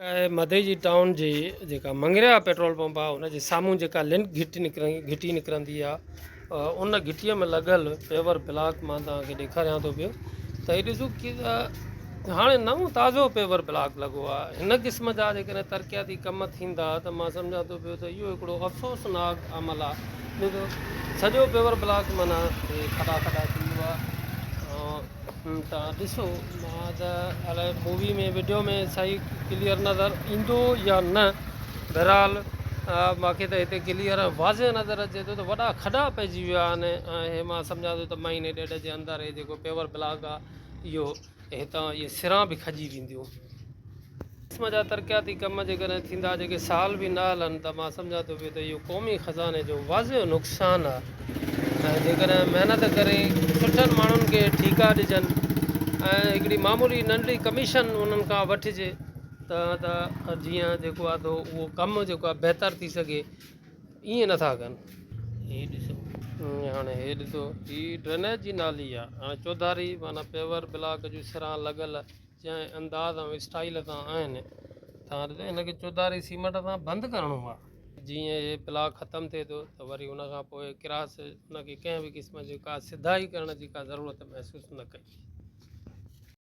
मधेजी town जी जेका Mangaria petrol pump आहे हुन जे साम्हूं जेका लिंक घिटी निकिरंदी आहे उन घिटीअ में लॻल पेवर ब्लॉक मां तव्हांखे ॾेखारियां थो पियो त हीअ ॾिसो की हाणे नओं ताज़ो पेवर ब्लॉक लॻो आहे। हिन क़िस्म जा जेकॾहिं तरक़ियाती कम थींदा त मां सम्झां थो पियो त इहो हिकिड़ो अफ़सोसनाक अमल आहे। ॾिसो सॼो पेवर ब्लॉक माना खॾा खॾा थी वियो आहे। तव्हां ॾिसो मां त अलाए मूवी में वीडियो में सही क्लियर नज़र ईंदो या न, बहरहाल मूंखे त हिते क्लियर वाज़े नज़र अचे थो त वॾा खॾा पइजी विया आहिनि ऐं मां सम्झां थो त महीने ॾेढ जे अंदरि इहे जेको पेवर ब्लॉक आहे इहो हितां इहे सिरां बि खॼी वेंदियूं। क़िस्म जा तरक़ियाती कम जेकॾहिं थींदा जेके साल बि न हलनि त मां सम्झां थो पियो त इहो क़ौमी ख़ज़ाने जो वाज़ियो नुक़सानु आहे। ऐं जेकॾहिं महिनत करे सुठनि माण्हुनि खे ठीका ॾिजनि ऐं हिकिड़ी मामूली नंढड़ी कमीशन उन्हनि खां वठिजे त जीअं जेको आहे त उहो कमु जेको आहे बहितर थी सघे, ईअं नथा कनि। हीअ ॾिसो हाणे हे ॾिसो हीअ ड्रेनेज जी नाली आहे। हाणे चौधारी माना पेवर ब्लॉक जूं सिरां लॻल जंहिं अंदाज़ ऐं स्टाइल सां आहिनि, तव्हां ॾिसो हिनखे चौधारी सीमेंट सां बंदि करिणो आहे। जीअं इहे ब्लॉक ख़तमु थिए थो त वरी उन खां पोइ क्रास उनखे कंहिं बि क़िस्म जी का सिधाई करण जी का ज़रूरत महसूसु न कई।